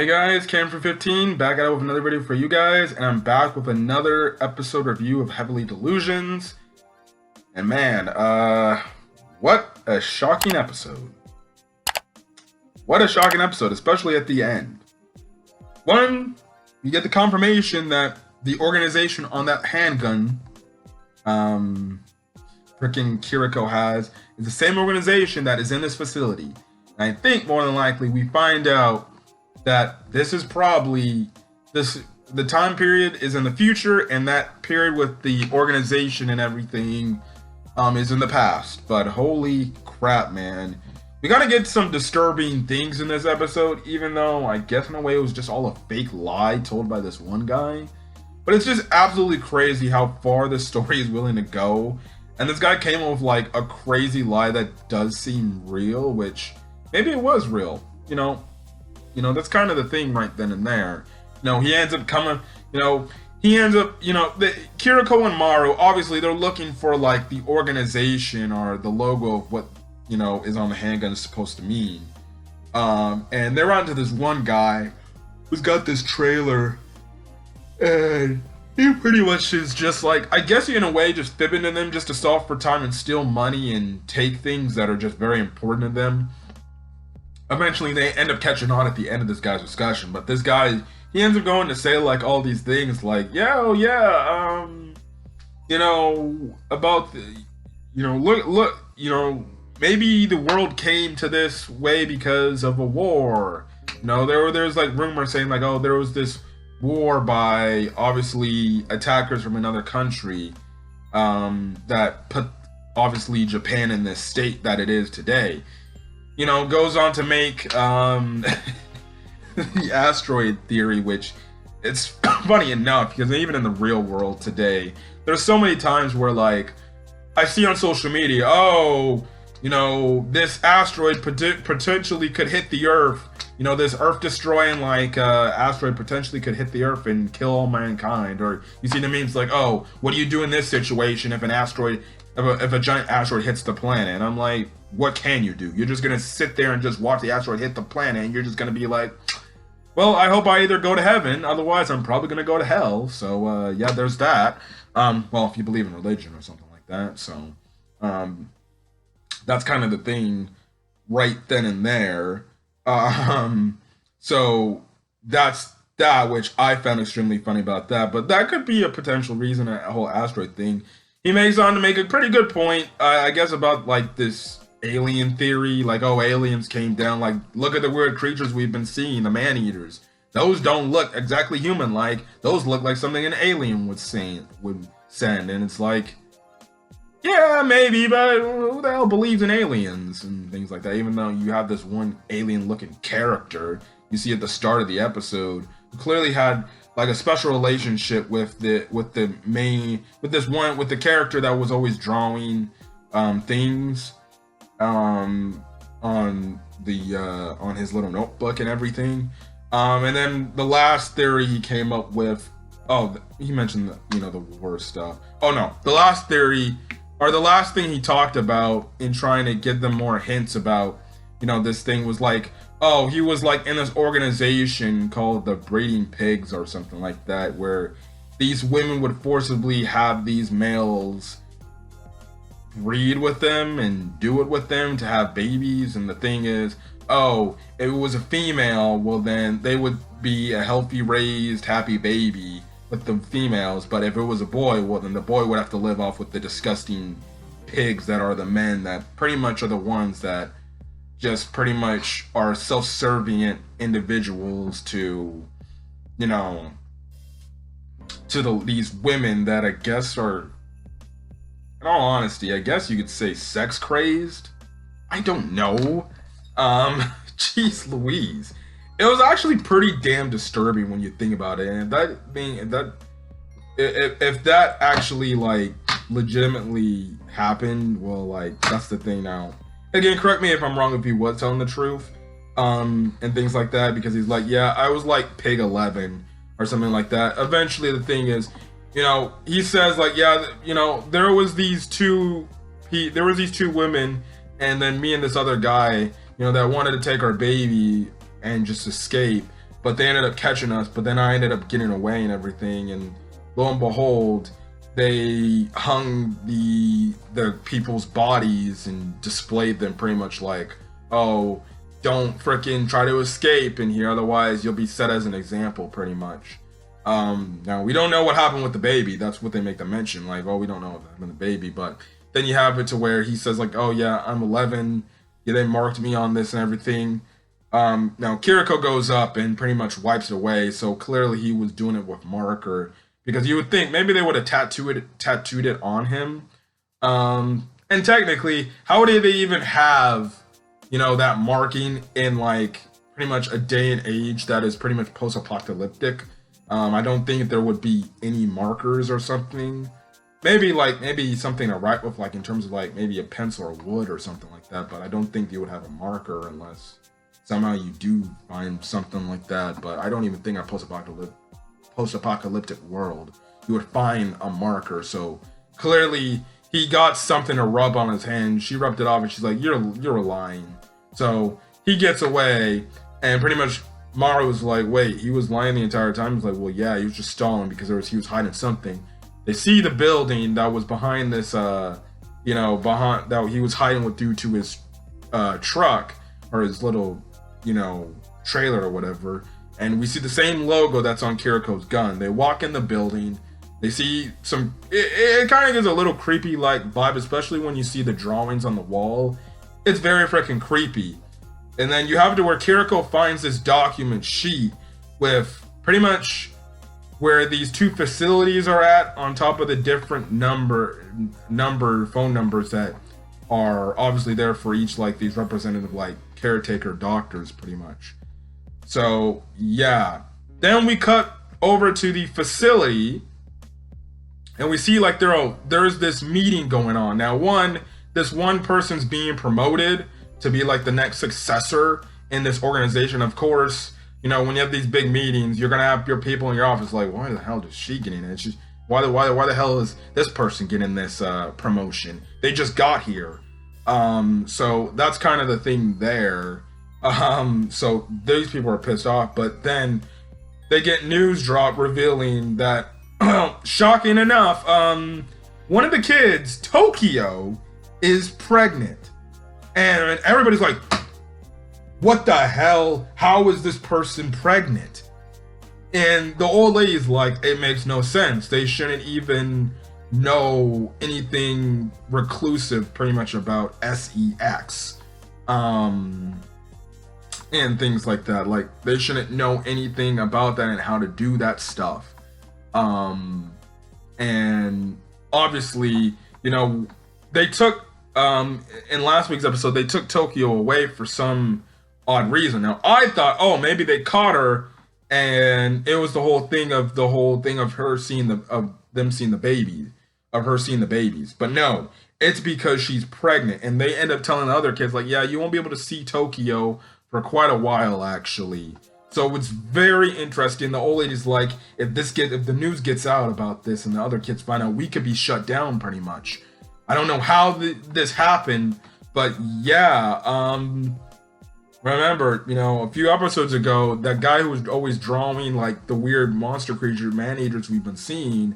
Hey guys, Cam for 15, back at it with another video for you guys, and I'm back with another episode review of Heavenly Delusions. And man, what a shocking episode. What a shocking episode, especially at the end. One, you get the confirmation that the organization on that handgun, freaking Kirko has, is the same organization that is in this facility. And I think more than likely we find out that this is probably the time period is in the future, and that period with the organization and everything is in the past. But holy crap, man, we gotta get some disturbing things in this episode, even though I guess in a way it was just all a fake lie told by this one guy. But it's just absolutely crazy how far this story is willing to go, and this guy came up with like a crazy lie that does seem real, which maybe it was real, you know, that's kind of the thing right then and there. He ends up coming, the Kirko and Maru, obviously they're looking for like the organization or the logo of what, is on the handgun is supposed to mean. And they're onto this one guy who's got this trailer, and he pretty much is just like, I guess in a way just fibbing to them just to solve for time and steal money and take things that are just very important to them. Eventually they end up catching on at the end of this guy's discussion, but this guy, he ends up going to say like all these things like, about the, look, maybe the world came to this way because of a war. There's like rumors saying like, oh, there was this war by obviously attackers from another country that put obviously Japan in this state that it is today. Goes on to make the asteroid theory, which it's funny enough because even in the real world today, there's so many times where like I see on social media, this asteroid potentially could hit the Earth. This Earth destroying like asteroid potentially could hit the Earth and kill all mankind. Or you see the memes like, oh, what do you do in this situation if if a giant asteroid hits the planet? And I'm like, what can you do? You're just gonna sit there and just watch the asteroid hit the planet, and you're just gonna be like, well, I hope I either go to heaven, otherwise I'm probably gonna go to hell. So yeah, there's that. Well, if you believe in religion or something like that. So that's kind of the thing right then and there. So that's that, which I found extremely funny about that. But that could be a potential reason, a whole asteroid thing. He makes on to make a pretty good point, I guess, about like this alien theory, like, oh, aliens came down, like, look at the weird creatures we've been seeing, the man-eaters. Those don't look exactly human-like. Those look like something an alien would send. And it's like, yeah, maybe, but who the hell believes in aliens and things like that? Even though you have this one alien-looking character you see at the start of the episode, who clearly had like a special relationship with the character that was always drawing things on his little notebook and everything. And then the last theory he came up with, he mentioned the war stuff. Oh no, the last theory, or the last thing he talked about in trying to give them more hints about this thing was like, oh, he was like in this organization called the Breeding Pigs or something like that, where these women would forcibly have these males breed with them and do it with them to have babies. And the thing is, oh, if it was a female, well then they would be a healthy, raised, happy baby with the females. But if it was a boy, well then the boy would have to live off with the disgusting pigs that are the men that pretty much are the ones that just pretty much are self-servient individuals to these women that I guess are, in all honesty, I guess you could say sex crazed. I don't know. Jeez Louise. It was actually pretty damn disturbing when you think about it. And if that actually like legitimately happened, well, like that's the thing now. Again, correct me if I'm wrong if he was telling the truth, and things like that, because he's like, yeah, I was like pig 11 or something like that. Eventually, the thing is, he says like, yeah, there was these two women, and then me and this other guy, that wanted to take our baby and just escape. but they ended up catching us. But then I ended up getting away and everything, and lo and behold, they hung the people's bodies and displayed them pretty much like, oh, don't freaking try to escape in here, otherwise you'll be set as an example, pretty much. Now we don't know what happened with the baby. That's what they make the mention, like, oh, we don't know what happened with the baby. But then you have it to where he says like, oh yeah, I'm 11. Yeah, they marked me on this and everything. Now Kirko goes up and pretty much wipes it away. So clearly he was doing it with marker, because you would think maybe they would have tattooed it on him. And technically, how would they even have, you know, that marking in like pretty much a day and age that is pretty much post-apocalyptic? I don't think there would be any markers or something. Maybe something to write with, like in terms of like maybe a pencil or wood or something like that. But I don't think you would have a marker unless somehow you do find something like that. But I don't even think a post-apocalyptic world you would find a marker. So clearly he got something to rub on his hand. She rubbed it off and she's like, you're lying. So he gets away, and pretty much Maru was like, wait, he was lying the entire time? He's like, well, yeah, he was just stalling because he was hiding something. They see the building that was behind this, that he was hiding with due to his truck or his little, trailer or whatever. And we see the same logo that's on Kiriko's gun. They walk in the building. They see it kind of gives a little creepy like vibe, especially when you see the drawings on the wall. It's very freaking creepy. And then you have to where Kirko finds this document sheet with pretty much where these two facilities are at on top of the different phone numbers that are obviously there for each like these representative like caretaker doctors pretty much. So yeah, then we cut over to the facility and we see like there's this meeting going on. Now this one person's being promoted to be like the next successor in this organization. Of course, when you have these big meetings, you're gonna have your people in your office like, why the hell does she get in it? Why the hell is this person getting this promotion? They just got here. So that's kind of the thing there. So these people are pissed off, but then they get news drop revealing that, shocking enough, one of the kids, Tokyo, is pregnant. And everybody's like, what the hell? How is this person pregnant? And the old lady's like, it makes no sense. They shouldn't even know anything reclusive pretty much about sex. And things like that. Like, they shouldn't know anything about that and how to do that stuff. And obviously, they took, in last week's episode, they took Tokyo away for some odd reason. Now, I thought, oh, maybe they caught her and it was the whole thing of her seeing them seeing the baby, of her seeing the babies. But no, it's because she's pregnant, and they end up telling the other kids like, yeah, you won't be able to see Tokyo for quite a while actually. So it's very interesting. The old lady's like, if the news gets out about this and the other kids find out, we could be shut down pretty much. I don't know how this happened, but yeah, remember, a few episodes ago, that guy who was always drawing like the weird monster creature man-eaters we've been seeing,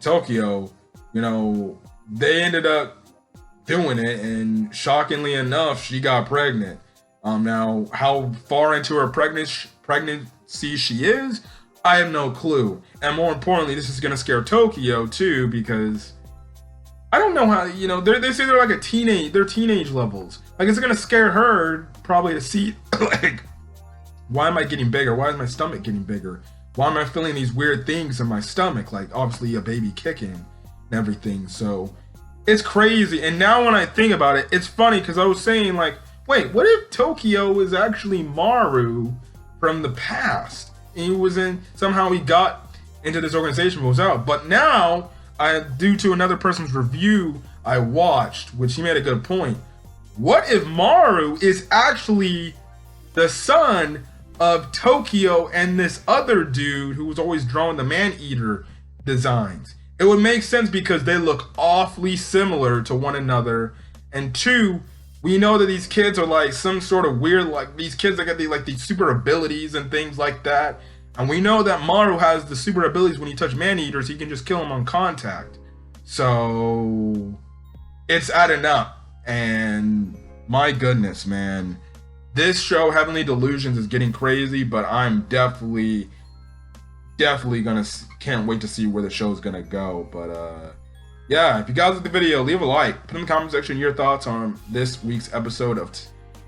Tokyo, they ended up doing it, and shockingly enough, she got pregnant. Now, how far into her pregnancy she is, I have no clue. And more importantly, this is going to scare Tokyo too, because I don't know how, they say they're like they're teenage levels. Like, it's going to scare her probably to see, like, why am I getting bigger? Why is my stomach getting bigger? Why am I feeling these weird things in my stomach? Like, obviously a baby kicking and everything. So it's crazy. And now when I think about it, it's funny because I was saying like, wait, what if Tokyo is actually Maru from the past? And somehow he got into this organization but was out. But now, due to another person's review I watched, which he made a good point, what if Maru is actually the son of Tokyo and this other dude who was always drawing the man-eater designs? It would make sense because they look awfully similar to one another. And two, we know that these kids are like some sort of weird, like these kids that get these super abilities and things like that. And we know that Maru has the super abilities when he touches man-eaters, he can just kill them on contact. So it's adding up. And my goodness, man. This show, Heavenly Delusions, is getting crazy, but I'm definitely can't wait to see where the show is gonna go. But yeah, if you guys like the video, leave a like. Put in the comment section your thoughts on this week's episode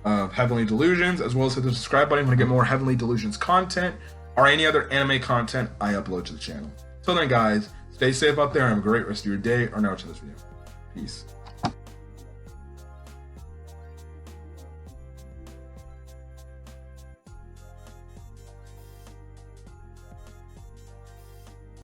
of Heavenly Delusions, as well as hit the subscribe button if you want to get more Heavenly Delusions content or any other anime content I upload to the channel. Till then, guys, stay safe out there and have a great rest of your day or night to this video. Peace.